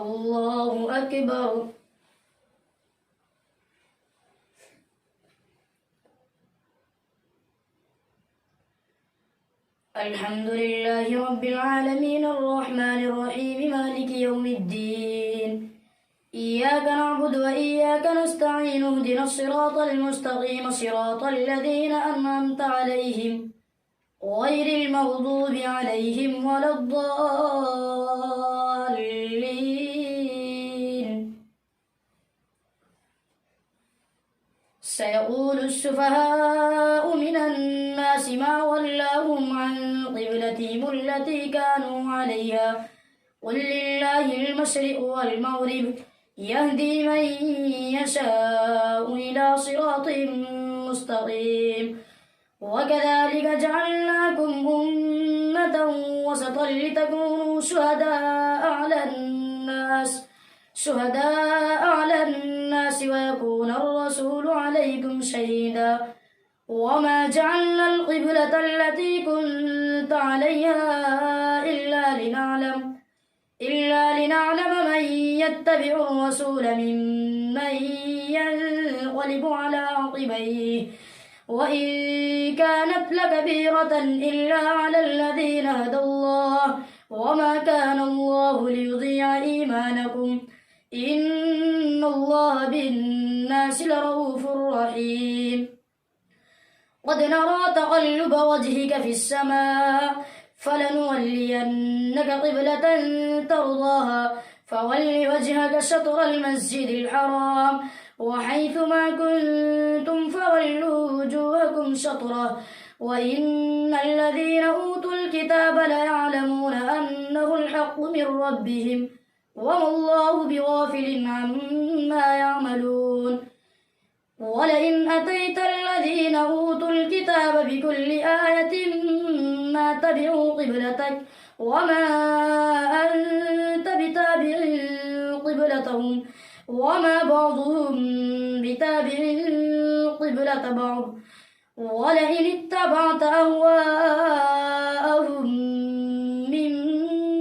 الله أكبر. الحمد لله رب العالمين الرحمن الرحيم مالك يوم الدين. إياك نعبد وإياك نستعين اهدنا الصراط المستقيم صراط الذين أنعمت عليهم غير المغضوب عليهم ولا الضالين. سيقول السفهاء من الناس ما ولاهم عن قبلتهم التي كانوا عليها قل لله المشرق والمغرب يهدي من يشاء إلى صراط مستقيم. وكذلك جعلناكم أمة وسطا لتكونوا شهداء على الناس ويكون الرسول عليكم شهيدا. وما جعلنا القبلة التي كنت عليها إلا لنعلم من يتبع الرسول ممن ينقلب على عقبيه وإن كانت لكبيرة إلا على الذين هدى الله وما كان الله ليضيع إيمانكم إن الله بالناس لرؤوف رحيم. قد نرى تقلب وجهك في السماء فلنولينك قبلة ترضاها فول وجهك شطر المسجد الحرام وحيث ما كنتم فولوا وجوهكم شطره وإن الذين أوتوا الكتاب ليعلمون أنه الحق من ربهم وما الله بغافل عما يعملون. ولئن أتيت الذين أوتوا الكتاب بكل آية ما تبعوا قبلتك وما أنت بتابع قبلتهم وما بعضهم بتابع قبلة بعض. ولئن اتبعت أهواءهم من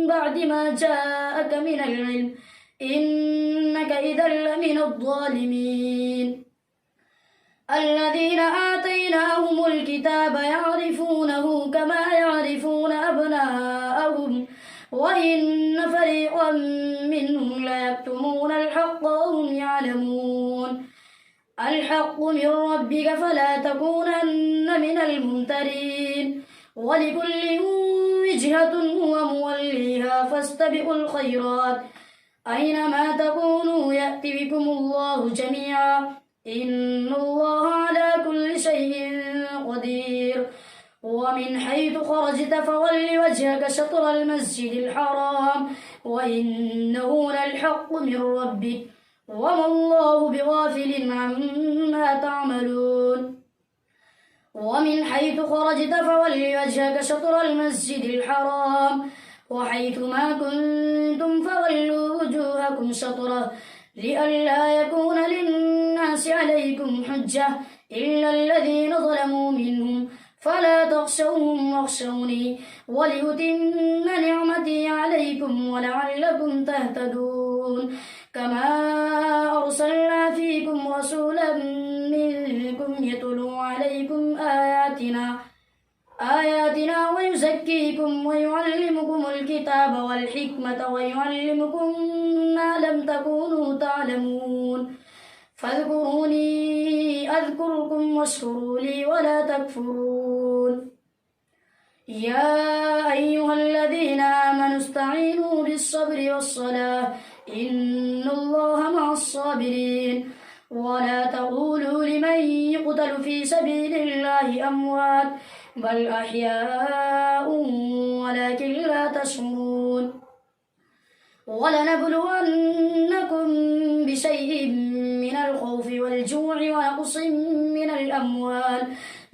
بعد ما جاءك من العلم إنك إذا لمن الظالمين. الذين آتيناهم الكتاب يعرفونه كما يعرفون أبناءهم وإن فريقا منهم ليكتمون الحق وهم يعلمون. الحق من ربك فلا تكونن من الممترين. ولكل وجهة هو موليها فاستبقوا الخيرات أينما تكونوا يأت بكم الله جميعا إن الله على كل شيء قدير. ومن حيث خرجت فول وجهك شطر المسجد الحرام وإنه للحق من ربك وما الله بغافل عما تعملون. ومن حيث خرجت فول وجهك شطر المسجد الحرام وحيث ما كنتم فولوا وجوهكم شطره لئلا يكون للناس عليكم حجة إلا الذين ظلموا منهم فلا تخشوهم واخشوني ولأتم نعمتي عليكم ولعلكم تهتدون. كما أرسلنا فيكم رسولا منكم يتلو عليكم آياتنا ويزكيكم ويعلمكم الكتاب والحكمة ويعلمكم ما لم تكونوا تعلمون. فاذكروني أذكركم واشكروا لي ولا تكفرون. يا أيها الذين آمنوا استعينوا بالصبر والصلاة إن الله مع الصابرين. ولا تقولوا لمن يقتل في سبيل الله أموات بل أحياء ولكن لا تشعرون. ولنبلونكم بشيء من الخوف والجوع ونقص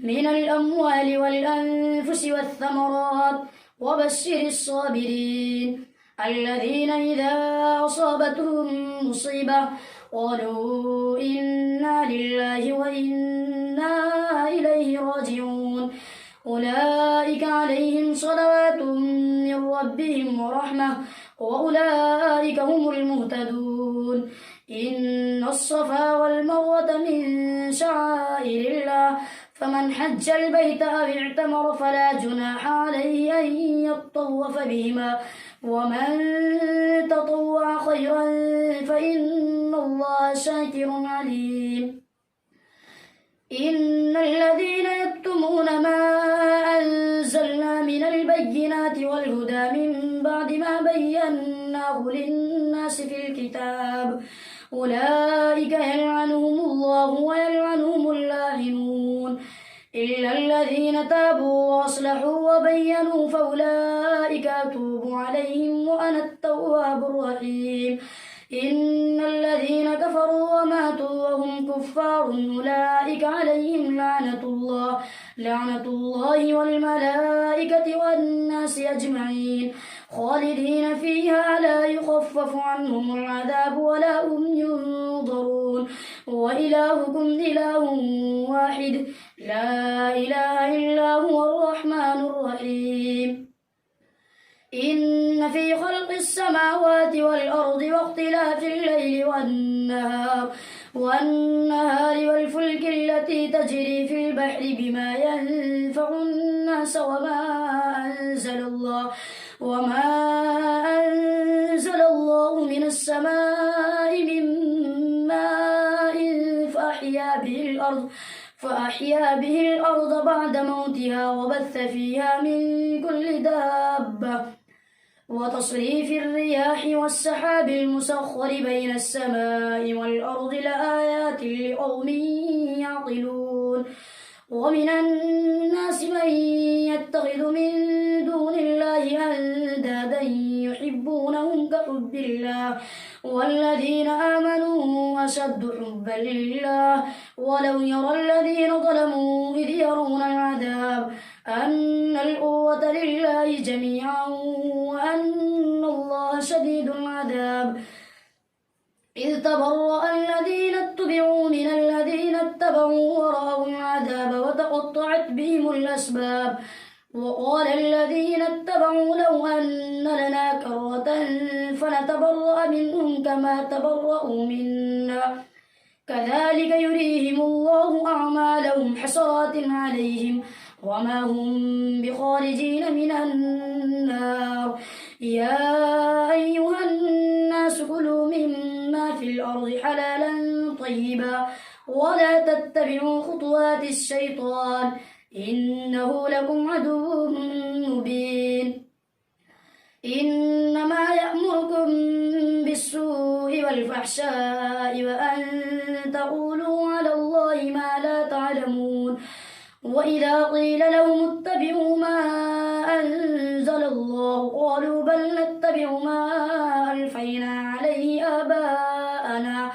من الأموال والأنفس والثمرات وبشر الصابرين الذين إذا أصابتهم مصيبة قالوا إنا لله وإنا إليه راجعون. أولئك عليهم صلوات من ربهم ورحمة وأولئك هم المهتدون. إن الصفا والمروة من شعائر الله فمن حج البيت أو اعتمر فلا جناح عليه أن يطوف بهما ومن تطوع خيرا فإن الله شاكر عليم. إن الذين يكتمون ما أنزلنا من البينات والهدى من بعد ما بيناه للناس في الكتاب أولئك يلعنهم الله ويلعنهم اللاعنون إلا الذين تابوا وأصلحوا وبينوا فأولئك أتوب عليهم وأنا التواب الرحيم. إن الذين كفروا وماتوا وهم كفار أولئك عليهم لعنة الله والملائكة والناس أجمعين خالدين فيها لا يخفف عنهم العذاب ولا هم ينظرون وإلهكم إله واحد لا إله إلا هو الرحمن الرحيم. إن في خلق السماوات والأرض واختلاف الليل والنهار والفلك التي تجري في البحر بما ينفع الناس وما أنزل الله من السماء من ماء فأحيا به الأرض بعد موتها وبث فيها من كل دابة وتصريف الرياح والسحاب المسخر بين السماء والأرض لآيات لقوم يعقلون. ومن الناس من يتخذ من دون الله أندادا يحبونهم كحب الله والذين آمنوا أشد حبا لله ولو يرى الذين ظلموا إذ يرون العذاب أن القوة لله جميعا وأن الله شديد العذاب. إذ تبرأ الذين اتبعوا من الذين اتبعوا ورأوا العذاب وتقطعت بهم الأسباب وقال الذين اتبعوا لو أن لنا كرة فنتبرأ منهم كما تبرأوا منا كذلك يريهم الله أعمالهم حسرات عليهم وما هم بخارجين من النار. يا أيها الناس كلوا مما في الأرض حلالا طيبا ولا تتبعوا خطوات الشيطان إنه لكم عدو مبين. إنما يأمركم بالسوء والفحشاء وأن تقولوا على الله ما لا تعلمون. وإذا قيل لهم اتبعوا ما أنزل الله قالوا بل نتبع ما ألفينا عليه آباءنا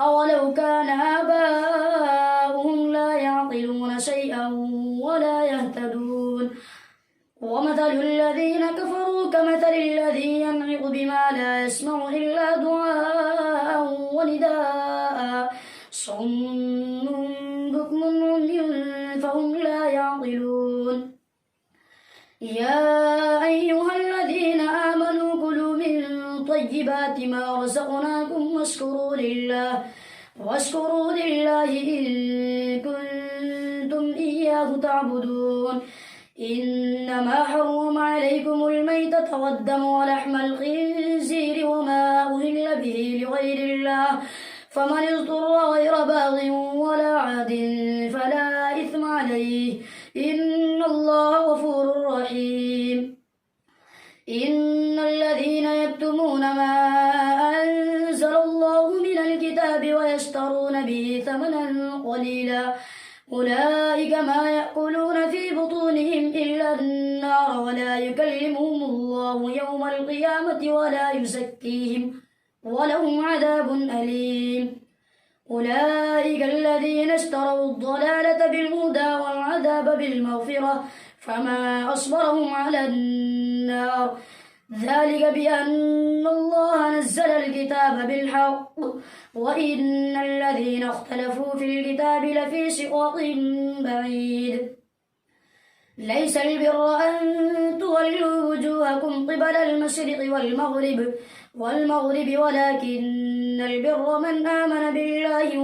أولو كان آباؤهم لا يعقلون شيئا ولا يهتدون. ومثل الذين كفروا كمثل الذي ينعق بما لا يسمع إلا دعاء ونداء صم بكم عمي فهم لا يعقلون. يا أيها الذين آمنوا كلوا من طيبات ما رزقناكم واشكروا لله إن كنتم إياه تعبدون. إنما حرم عليكم الميتة والدم ولحم الخنزير وما أهل به لغير الله فمن اضطر غير باغ ولا عاد فلا إثم عليه إن الله غفور رحيم. إن الذين يكتمون ما أنزل الله من الكتاب ويشترون به ثمنا قليلا أولئك ما يأكلون في بطونهم إلا النار ولا يكلمهم الله يوم القيامة ولا يزكيهم ولهم عذاب أليم. أولئك الذين اشتروا الضلالة بالهدى والعذاب بالمغفرة فما أصبرهم على النار ذلك بأن الله نزل الكتاب بالحق وإن الذين اختلفوا في الكتاب لفي شقاق بعيد. ليس البر أن تولوا وجوهكم قبل المشرق والمغرب ولكن البر من آمن بالله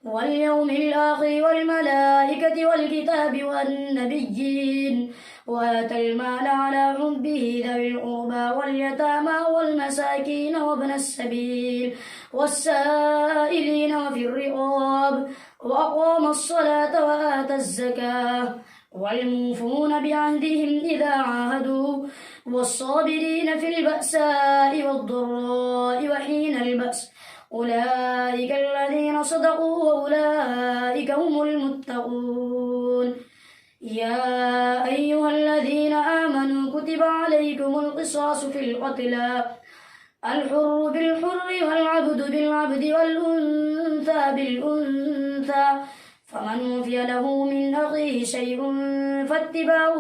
واليوم الآخر والملائكة والكتاب والنبيين وآتى المال على حبه ذوي القربى واليتامى والمساكين وابن السبيل والسائلين وفي الرقاب وأقام الصلاة وآتى الزكاة والموفون بعهدهم إذا عاهدوا والصابرين في البأساء والضراء وحين البأس أولئك الذين صدقوا وأولئك هم المتقون. يا أيها الذين آمنوا كتب عليكم القصاص في القتلى الحر بالحر والعبد بالعبد والأنثى بالأنثى فمن وفي له من أخيه شيء فاتباع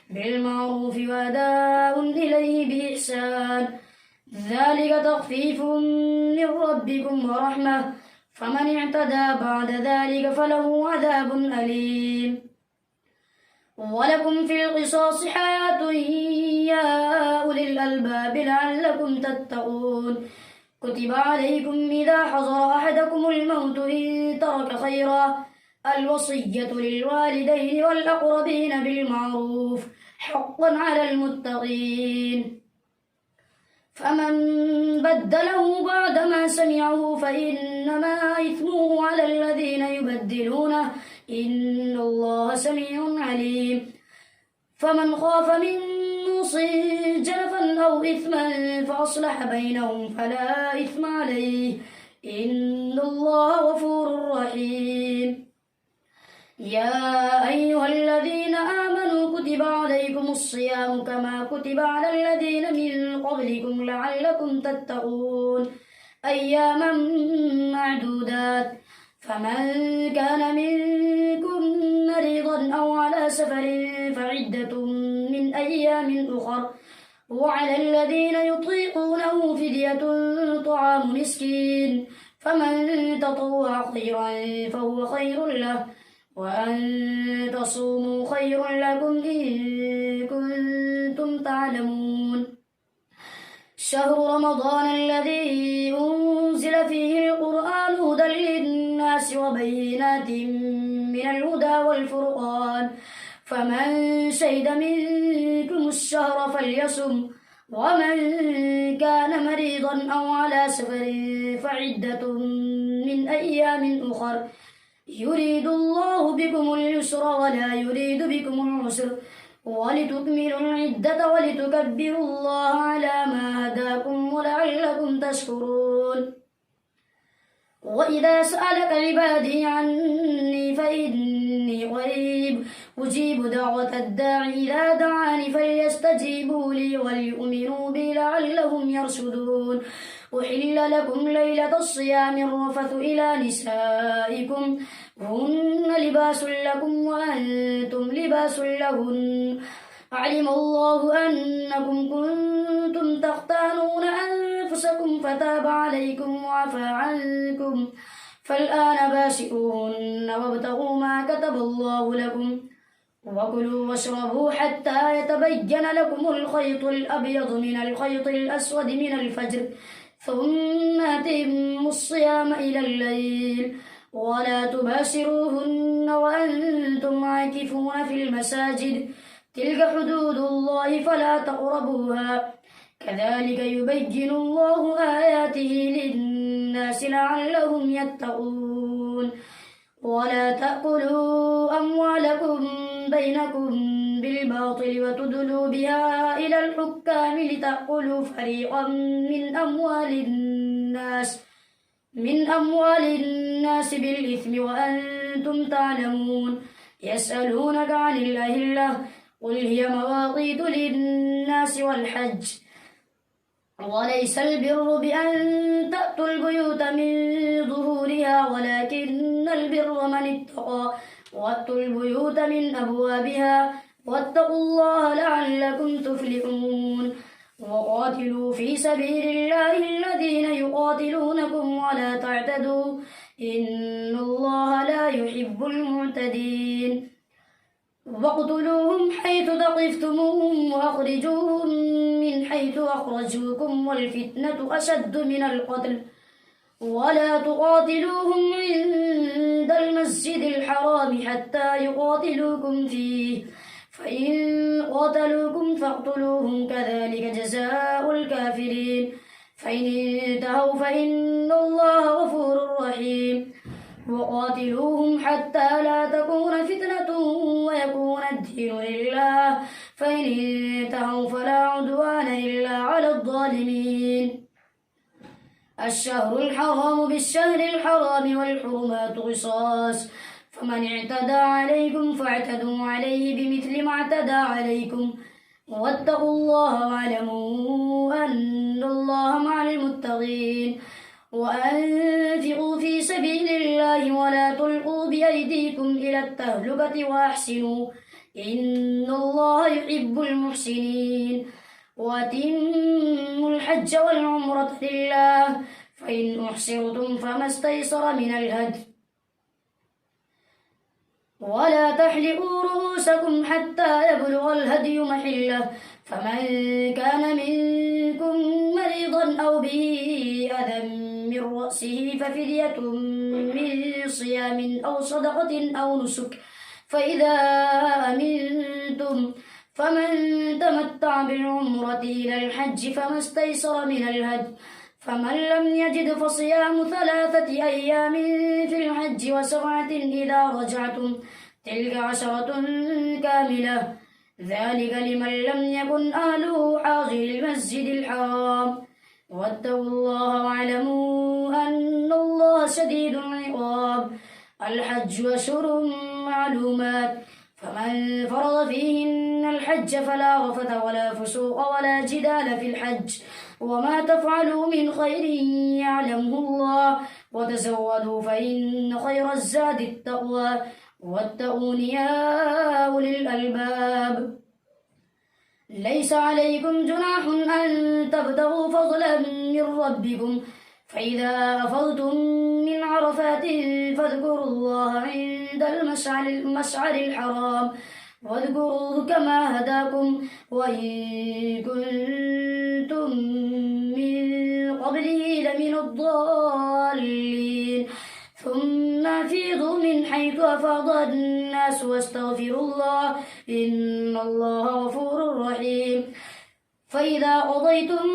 بالمعروف وأداء إليه بإحسان ذلك تخفيف من ربكم ورحمة فمن اعتدى بعد ذلك فله عذاب أليم. ولكم في القصاص حياة يا أولي الألباب لعلكم تتقون. كتب عليكم إذا حضر أحدكم الموت إن ترك خيرا الوصية للوالدين والأقربين بالمعروف حقا على المتقين. فمن بدله بعدما سمعه فإنما إثمه على الذين يبدلونه إن الله سميع عليم. فمن خاف من موص جنفا أو إثما فأصلح بينهم فلا إثم عليه إن الله غفور رحيم. يا أيها الذين آمنوا كتب عليكم الصيام كما كتب على الذين من قبلكم لعلكم تتقون أياما معدودات فمن كان منكم مريضا أو على سفر فعدة من أيام أخر وعلى الذين يطيقونه فدية طعام مسكين فمن تطوع خيرا فهو خير له وأن تصوموا خير لكم إن كنتم تعلمون. شهر رمضان الذي أنزل فيه القرآن هدى للناس وبينات من الهدى والفرقان فمن شهد منكم الشهر فليصم ومن كان مريضا أو على سفر فعدة من أيام أخر يريد الله بكم اليسر ولا يريد بكم العسر ولتكملوا العدة ولتكبروا الله على ما هداكم ولعلكم تشكرون. وإذا سألك عبادي عني فإني قريب أجيب دعوة الداع إذا دعاني فليستجيبوا لي وليؤمنوا بي لعلهم يرشدون. أحل لكم ليلة الصيام الرفث إلى نسائكم هن لباس لكم وأنتم لباس لهن علم الله أنكم كنتم تختانون أنفسكم فتاب عليكم وعفى عنكم فالآن باشئوهن وابتغوا ما كتب الله لكم وكلوا واشربوا حتى يتبين لكم الخيط الأبيض من الخيط الأسود من الفجر ثم أتموا الصيام إلى الليل ولا تباشروهن وأنتم عاكفون في المساجد تلك حدود الله فلا تقربوها كذلك يبين الله آياته للناس لعلهم يتقون. ولا تأكلوا أموالكم بينكم بالباطل وتدلوا بها إلى الحكام لتأكلوا فريقا من أموال الناس بالإثم وأنتم تعلمون. يسألونك عن الأهلة قل هي مواقيت للناس والحج وليس البر بأن تأتوا البيوت من ظهورها ولكن البر من اتقى وأتوا البيوت من أبوابها واتقوا الله لعلكم تفلحون. وقاتلوا في سبيل الله الذين يقاتلونكم ولا تعتدوا إن الله لا يحب المعتدين. واقتلوهم حيث ثقفتموهم وأخرجوهم من حيث أخرجوكم والفتنة أشد من القتل ولا تقاتلوهم عند المسجد الحرام حتى يقاتلوكم فيه فإن قاتلوكم فاقتلوهم كذلك جزاء الكافرين فإن انتهوا فإن الله غفور رحيم وقاتلوهم حتى لا تكون فتنة ويكون الدين لله فإن انتهوا فلا عدوان إلا على الظالمين الشهر الحرام بالشهر الحرام والحرمات قصاص فمن اعتدى عليكم فاعتدوا عليه بمثل ما اعتدى عليكم واتقوا الله واعلموا أن الله مع المتقين وأنفقوا في سبيل الله ولا تلقوا بأيديكم إلى التهلكة وأحسنوا إن الله يحب المحسنين وأتموا الحج والعمرة لله فإن أحصرتم فما استيسر من الهدي ولا تحلقوا رؤوسكم حتى يبلغ الهدي محله فمن كان منكم مريضا أو به أذى من رأسه ففدية من صيام أو صدقة أو نسك فإذا أمنتم فمن تمتع بالعمرة إلى الحج فما استيسر من الهدي فمن لم يجد فصيام 3 أيام في الحج و7 إذا رجعتم تلك 10 كاملة ذلك لمن لم يكن أهله حاضر المسجد الحرام واتقوا الله واعلموا أن الله شديد العقاب الحج أشهر معلومات فمن فرض فيهن الحج فلا رفث ولا فسوق ولا جدال في الحج وما تفعلوا من خير يعلمه الله وتزودوا فإن خير الزاد التقوى واتقون يا أولي الألباب ليس عليكم جناح أن تبتغوا فضلا من ربكم فإذا أفضتم من عرفات فاذكروا الله عند المشعر الحرام واذكروه كما هداكم وإن كنتم من قبله لمن الضالين ثم أفيضوا من حيث أفاض الناس واستغفروا الله إن الله غفور رحيم فإذا قضيتم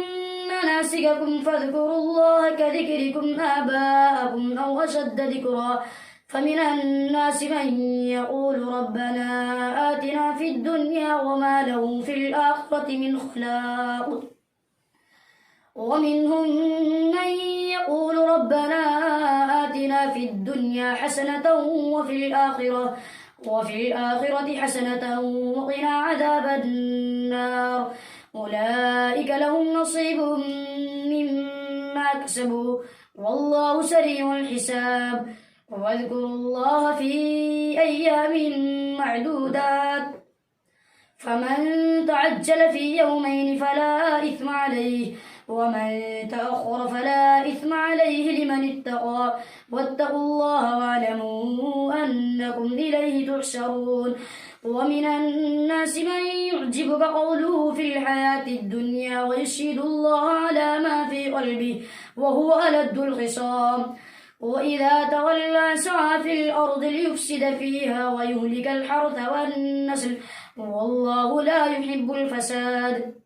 مناسككم فاذكروا الله كذكركم آباءكم أو أشد ذكرا فمن الناس من يقول ربنا آتنا في الدنيا وما له في الآخرة من خلاق ومنهم من يقول ربنا آتنا في الدنيا حسنة وفي الآخرة حسنة وقنا عذاب النار أولئك لهم نصيب مما كسبوا والله سريع الحساب واذكروا الله في أيام معدودات فمن تعجل في يومين فلا إثم عليه ومن تأخر فلا إثم عليه لمن اتقى واتقوا الله واعلموا أنكم إليه تحشرون ومن الناس من يعجبك قوله في الحياة الدنيا ويشهد الله على ما في قلبه وهو ألد الخصام وإذا تولى سعى في الأرض ليفسد فيها ويهلك الحرث والنسل والله لا يحب الفساد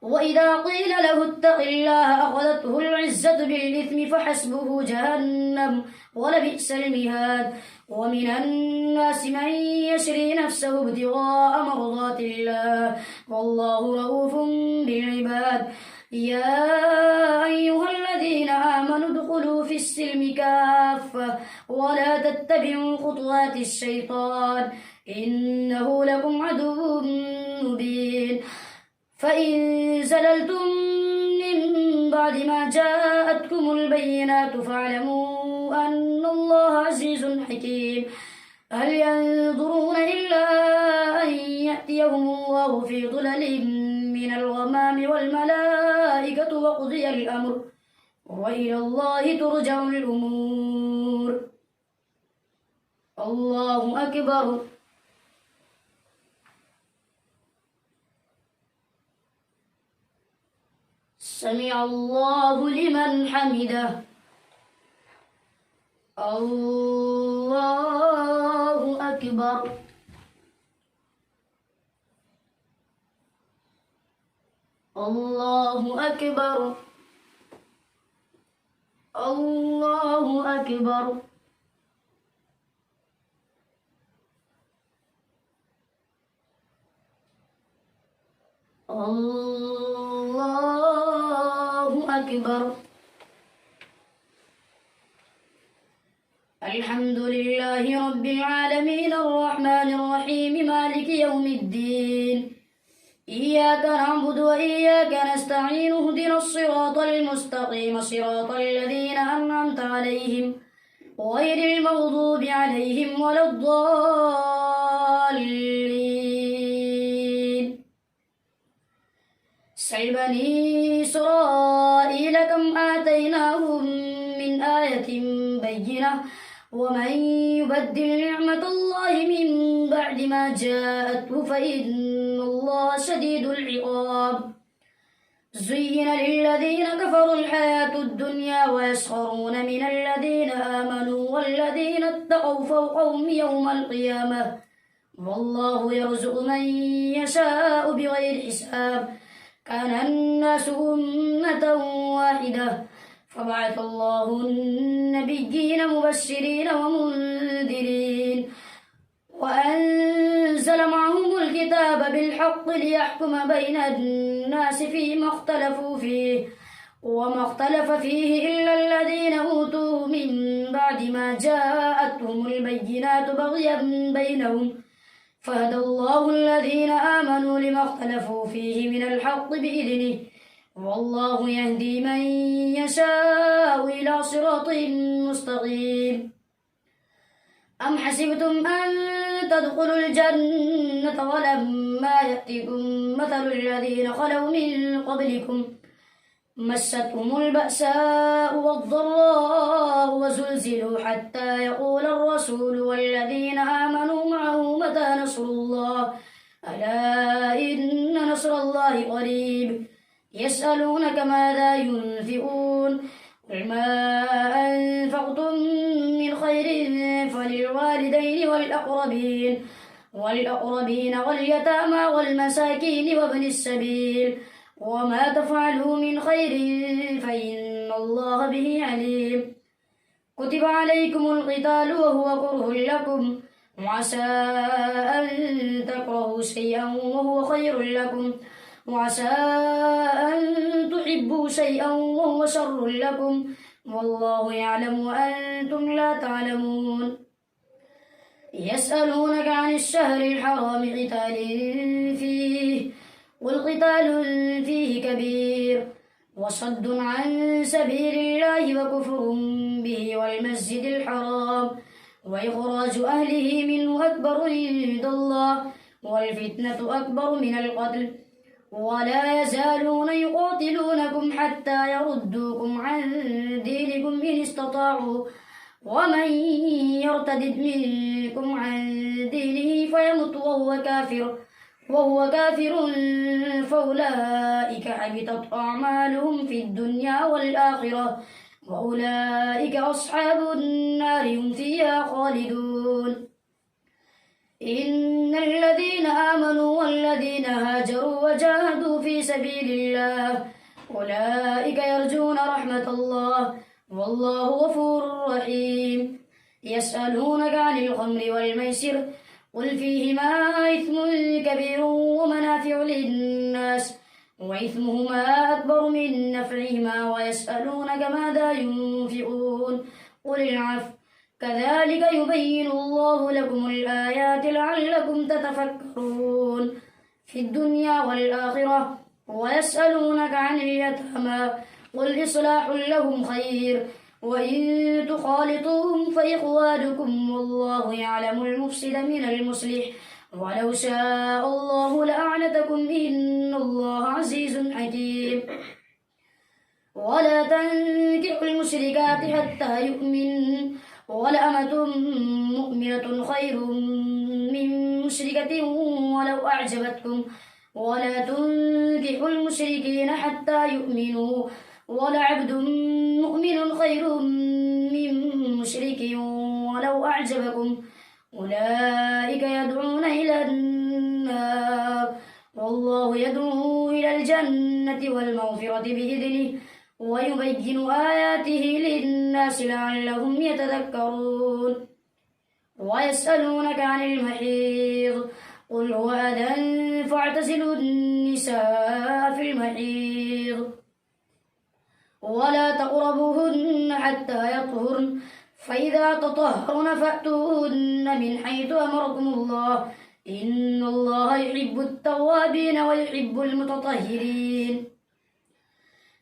وإذا قيل له اتق الله أخذته العزة بالإثم فحسبه جهنم ولبئس المهاد ومن الناس من يشري نفسه ابتغاء مرضات الله والله رؤوف بالعباد يا أيها الذين آمنوا ادخلوا في السلم كافة ولا تتبعوا خطوات الشيطان إنه لكم عدو مبين فإن زللتم من بعد ما جاءتكم البينات فاعلموا أن الله عزيز حكيم هل ينظرون إلا أن يأتيهم الله في ظلل من الغمام والملائكة وقضي الأمر وإلى الله ترجع الأمور الله أكبر سمع الله لمن حمده. الله أكبر. الله أكبر. الله أكبر. الله أكبر. الحمد لله رب العالمين الرحمن الرحيم مالك يوم الدين. إياك نعبد وإياك نستعين اهدنا الصراط المستقيم صراط الذين أنعمت عليهم غير المغضوب عليهم ولا الضالين. سل بني إسرائيل كم آتيناهم من آية بينة ومن يبدل نعمة الله من بعد ما جاءته فإن الله شديد العقاب. زين للذين كفروا الحياة الدنيا ويسخرون من الذين آمنوا والذين اتقوا فوقهم يوم القيامة والله يرزق من يشاء بغير حساب. كان الناس أمة واحدة فبعث الله النبيين مبشرين ومنذرين وأنزل معهم الكتاب بالحق ليحكم بين الناس فيما اختلفوا فيه وما اختلف فيه إلا الذين أوتوه من بعد ما جاءتهم البينات بغيا بينهم فهدى الله الذين آمنوا لما اختلفوا فيه من الحق بإذنه والله يهدي من يشاء إلى صراط مستقيم. أم حسبتم أن تدخلوا الجنة ولما يأتكم مثل الذين خلوا من قبلكم مستهم البأساء والضراء وزلزلوا حتى يقول الرسول والذين آمنوا معه متى نصر الله ألا إن نصر الله قريب. يسألونك ماذا ينفقون قل ما أنفقتم من خير فللوالدين والأقربين واليتامى والمساكين وابن السبيل وما تفعلوا من خير فإن الله به عليم. كتب عليكم القتال وهو كره لكم وعسى أن تكرهوا شيئا وهو خير لكم وعسى أن تحبوا شيئا وهو شر لكم والله يعلم وأنتم لا تعلمون. يسألونك عن الشهر الحرام قتال فيه والقتال فيه كبير وصد عن سبيل الله وكفر به والمسجد الحرام وإخراج أهله منه أكبر عند الله والفتنة أكبر من القتل ولا يزالون يقاتلونكم حتى يردوكم عن دينكم إن استطاعوا ومن يرتد منكم عن دينه فيمت وهو كافر فأولئك حبطت أعمالهم في الدنيا والآخرة وأولئك أصحاب النار هم فيها خالدون. إن الذين آمنوا والذين هاجروا وجاهدوا في سبيل الله أولئك يرجون رحمة الله والله غفور رحيم. يسألونك عن الخمر والميسر قل فيهما إثم كبير ومنافع للناس وإثمهما أكبر من نفعهما ويسألونك ماذا ينفقون قل العفو كذلك يبين الله لكم الآيات لعلكم تتفكرون في الدنيا والآخرة. ويسألونك عن اليتامى قل إصلاح لهم خير وإن تخالطوهم فإخوانكم والله يعلم المفسد من المصلح ولو شاء الله لأعنتكم إن الله عزيز حكيم. ولا تنكحوا المشركات حتى يؤمن ولأمة مؤمنة خير من مشركة ولو أعجبتكم ولا تنكحوا المشركين حتى يؤمنوا ولعبد مؤمن خير من مشرك ولو أعجبكم أولئك يدعون إلى النار والله يدعو إلى الجنة والمغفرة بإذنه ويبين آياته للناس لعلهم يتذكرون ويسألونك عن المحيض قل هو أذى فاعتزلوا النساء في المحيض ولا تقربوهن حتى يطهرن فإذا تطهرن فأتوهن من حيث أمركم الله إن الله يحب التوابين ويحب المتطهرين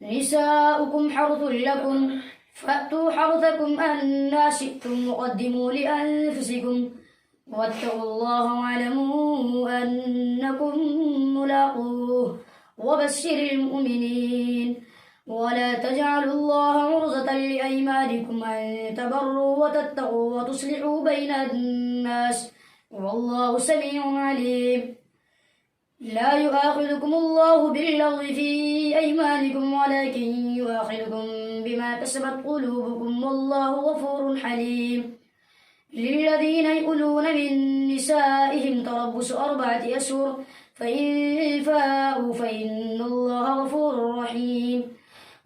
نساؤكم حرث لكم فأتوا حرثكم أنى شئتم وقدموا لأنفسكم واتقوا الله واعلموا أنكم ملاقوه وبشر المؤمنين ولا تجعلوا الله عرضة لأيمانكم أن تبروا وتتقوا وتصلحوا بين الناس والله سميع عليم لا يؤاخذكم الله باللغو في أيمانكم ولكن يؤاخذكم بما كسبت قلوبكم والله غفور حليم للذين يؤلون من نسائهم تربص 4 أشهر فإن فاءوا فإن الله غفور رحيم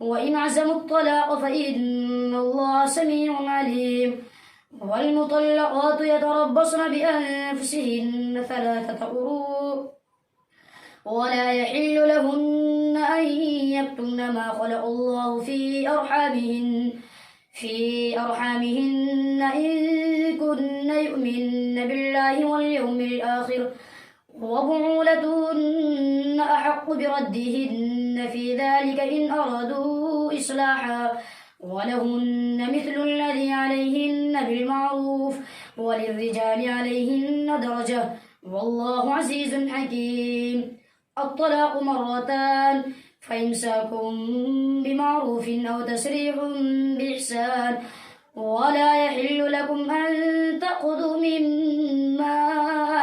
وإن عزموا الطلاق فإن الله سميع عليم والمطلقات يتربصن بأنفسهن 3 قروء ولا يحل لهن أن يكتمن ما خلق الله في أرحامهن إن كن يؤمن بالله واليوم الآخر وبعولتهن أحق بردهن في ذلك إن أرادوا إصلاحا ولهن مثل الذي عليهن بالمعروف وللرجال عليهن درجة والله عزيز حكيم الطلاق 2 مرتان فإمساكم بمعروف أو تسريح بإحسان ولا يحل لكم أن تأخذوا مما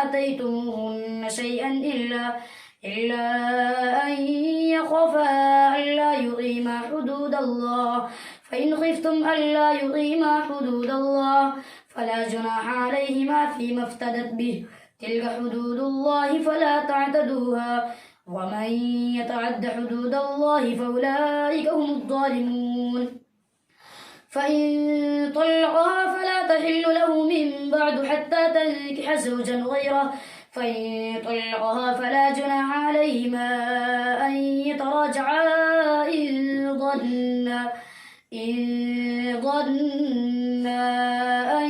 آتيتموهن شيئا إلا أن يخافا ألا يقيما حدود الله فإن خفتم ألا يقيما حدود الله فلا جناح عليهما فيما افتدت به تلك حدود الله فلا تعتدوها ومن يتعد حدود الله فأولئك هم الظالمون فإن طلقها فلا تحل له من بعد حتى تنكح زوجا غيره فإن طلقها فلا جناح عليهما أن يتراجعا إن ظنا أن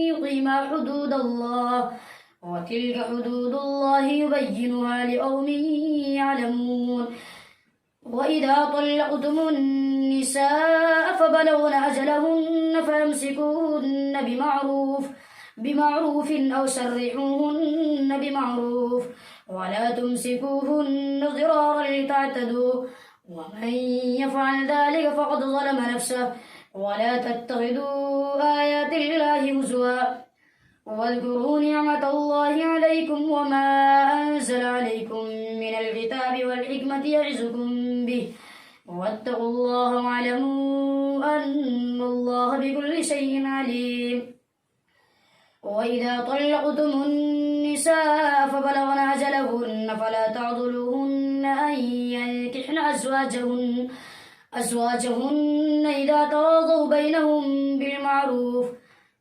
يقيما حدود الله وتلك حدود الله يبينها لقوم يعلمون وإذا طلقتم النساء فبلغن أجلهن فامسكوهن بمعروف أو سرحوهن بمعروف ولا تمسكوهن ضرارا لتعتدوا ومن يفعل ذلك فقد ظلم نفسه ولا تتخذوا آيات الله هزوا واذكروا نعمة الله عليكم وما أنزل عليكم من الكتاب والحكمة يعظكم به واتقوا الله واعلموا أن الله بكل شيء عليم وإذا طلقتم النساء فبلغن أجلهن فلا تعضلوهن أن ينكحن أزواجهن إذا تراضوا بينهم بالمعروف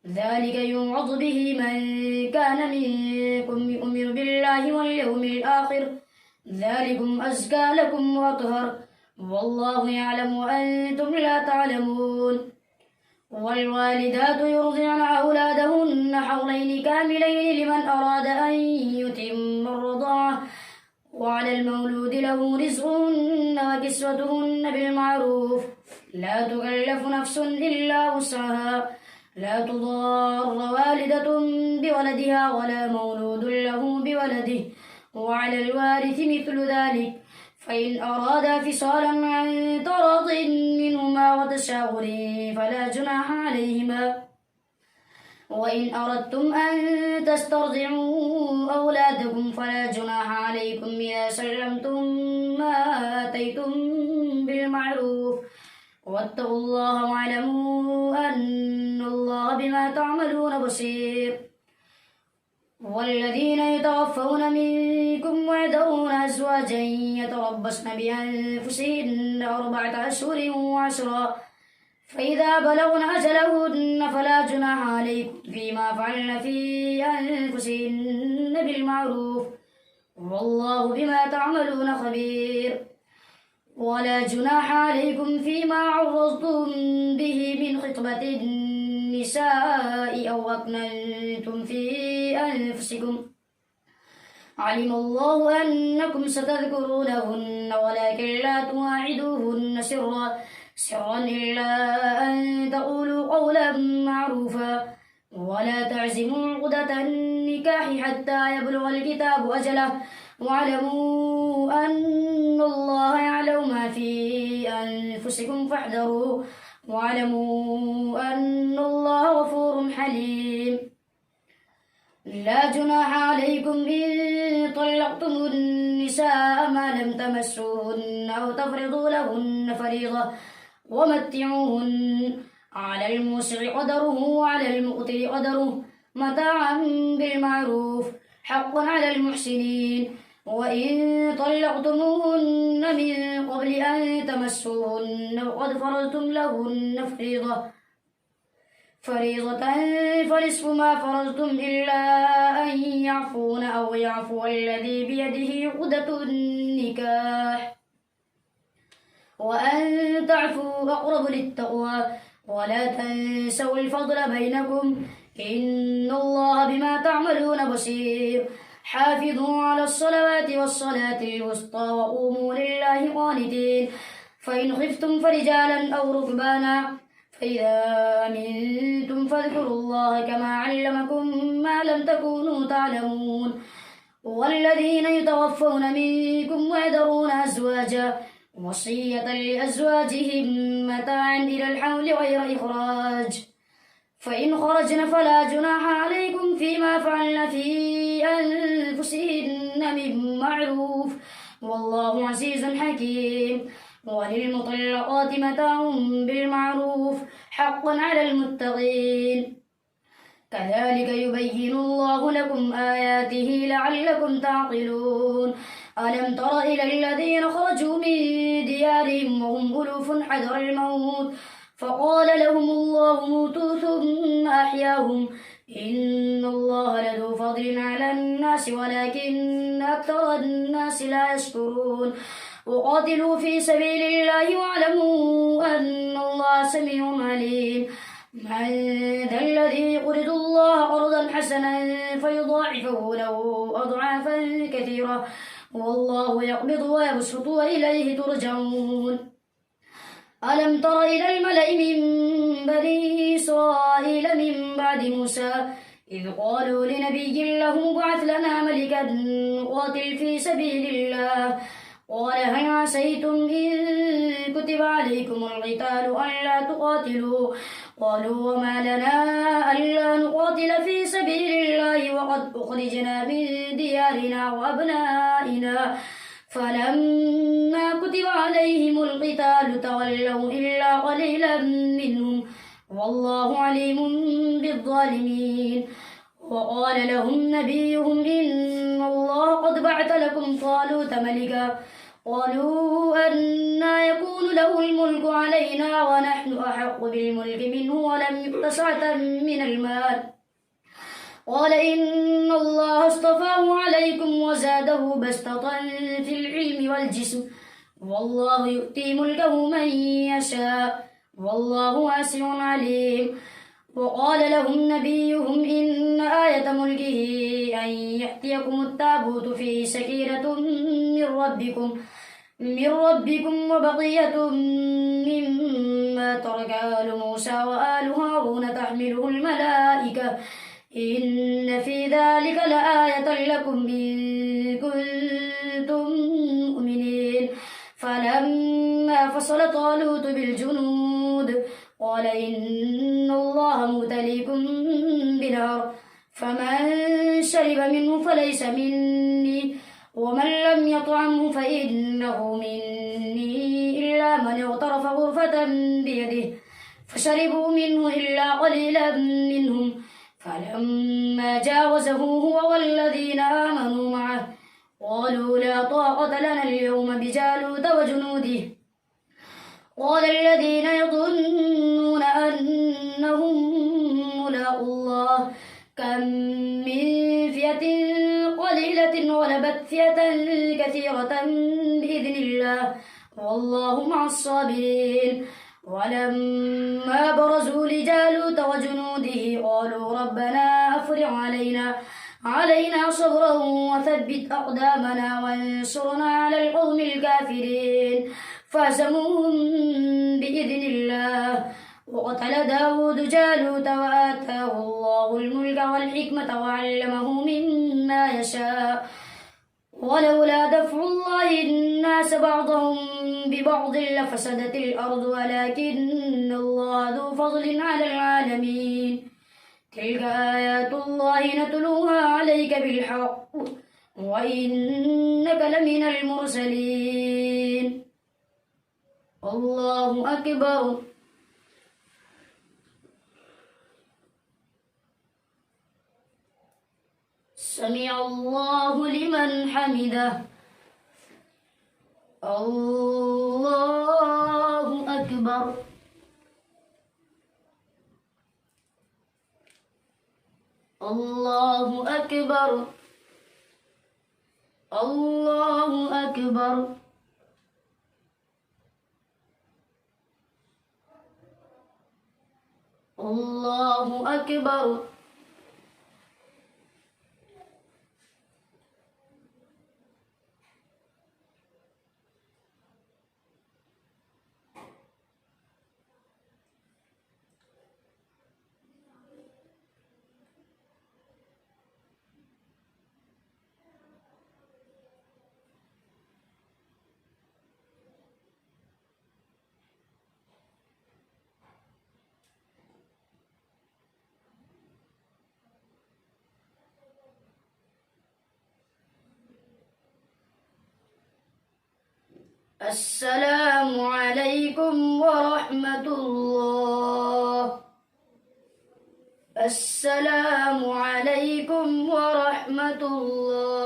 ذلك يوعظ به من كان منكم يؤمن بالله واليوم الآخر ذلكم أزكى لكم وأطهر والله يعلم وأنتم لا تعلمون والوالدات يرضعن أولادهن حولين كاملين لمن أراد أن يتم الرضاعة وعلى المولود له رزقهن وكسوتهن بالمعروف لا تكلف نفس إلا وسعها لا تضار والدة بولدها ولا مولود له بولده وعلى الوارث مثل ذلك فإن أرادا فصالا عن تراض منهما وتشاور فلا جناح عليهما وإن أردتم أن تسترضعوا أولادكم أموالكم فلا جناح عليكم إذا سلمتم ما آتيتم بالمعروف واتقوا الله واعلموا أن الله بما تعملون بصير. والذين يتوفون منكم ويذرون أزواجا يتربصن بأنفسهن 4 أشهر وعشرا فإذا بلغن أجلهن فلا جناح عليكم فيما فعلن في أنفسهن بالمعروف والله بما تعملون خبير. ولا جناح عليكم فيما عرضتم به من خطبة النساء أو أكننتم في أنفسكم علم الله أنكم ستذكرونهن ولكن لا تواعدوهن سرا إلا أن تقولوا قولا معروفا ولا تعزموا عقدة النكاح حتى يبلغ الكتاب أجله واعلموا أن الله يعلم ما في أنفسكم فاحذروا واعلموا أن الله غفور حليم. لا جناح عليكم إن طلقتم النساء ما لم تمسوهن أو تفرضوا لهن فريضة ومتعوهن على الموسع قدره وعلى المقتر قدره متاعا بالمعروف حقا على المحسنين. وإن طلقتموهن من قبل أن تمسوهن وقد فرضتم لهن فريضة فنصف ما فرضتم إلا أن يعفون أو يعفو الذي بيده عقدة النكاح وأن تعفوا أقرب للتقوى ولا تنسوا الفضل بينكم إن الله بما تعملون بصير. حافظوا على الصلوات والصلاة الوسطى وقوموا لله قانتين فإن خفتم فرجالا أو ركبانا فإذا أمنتم فاذكروا الله كما علمكم ما لم تكونوا تعلمون. والذين يتوفون منكم ويذرون أزواجا وصية لأزواجهم متاعا إلى الحول غير إخراج فإن خرجن فلا جناح عليكم فيما فعلن في أنفسهن من معروف والله عزيز حكيم. وللمطلقات متاع بالمعروف حقا على المتقين كذلك يبين الله لكم آياته لعلكم تعقلون. ألم تر إلى الذين خرجوا من ديارهم وهم ألوف حذر الموت فقال لهم الله موتوا ثم أحياهم إن الله لذو فضل على الناس ولكن أكثر الناس لا يشكرون. وقاتلوا في سبيل الله واعلموا أن الله سميع عليم. من ذا الذي يقرض الله قرضا حسنا فيضاعفه له أضعافا كثيرة والله يقبض ويبسط وإليه ترجعون. ألم تر إلى الملأ من بني إسرائيل من بعد موسى إذ قالوا لنبي له ابعث لنا ملكا نقاتل في سبيل الله قال هل عسيتم إن كتب عليكم القتال ألا تقاتلوا قالوا وما لنا ألا نقاتل في سبيل الله وقد أخرجنا من ديارنا وأبنائنا فلما كتب عليهم القتال تولوا إلا قليلا منهم والله عليم بالظالمين. وقال لهم نبيهم إن الله قد بعث لكم طالوت ملكا قالوا أنى يكون له الملك علينا ونحن أحق بالملك منه ولم يؤت سعة من المال قال إن الله اصطفاه عليكم وزاده بسطة في العلم والجسم والله يؤتي ملكه من يشاء والله واسع عليم. وقال لهم نبيهم إن آية ملكه أن يأتيكم التابوت فيه سكينة من ربكم وبقية مما ترك آل موسى وآل هارون تحمله الملائكة إن في ذلك لآية لكم إن كنتم مؤمنين. فلما فصل طالوت بالجنود قال إن الله مبتليكم بنهر فمن شرب منه فليس مني ومن لم يطعمه فإنه مني إلا من اغترف غرفة بيده فشربوا منه إلا قليلا منهم فلما جاوزه هو والذين آمنوا معه قالوا لا طاقة لنا اليوم بجالوت وجنوده قال الذين يظنون أنهم ملاقو الله كم من فئة قليلة غلبت فئة كثيرة بإذن الله والله مع الصابرين ولما برزوا لجالوت وجنوده قالوا ربنا أفرغ علينا صبرا وثبت أقدامنا وانصرنا على القوم الكافرين فهزموهم بإذن الله وقتل داود جالوت وآتاه الله الملك والحكمة وعلمه مما يشاء ولولا دفع الله الناس بعضهم ببعض لفسدت الأرض ولكن الله ذو فضل على العالمين تلك آيات الله نتلوها عليك بالحق وإنك لمن المرسلين الله أكبر سمع الله لمن حمده الله أكبر الله أكبر الله أكبر الله أكبر السلام عليكم ورحمة الله السلام عليكم ورحمة الله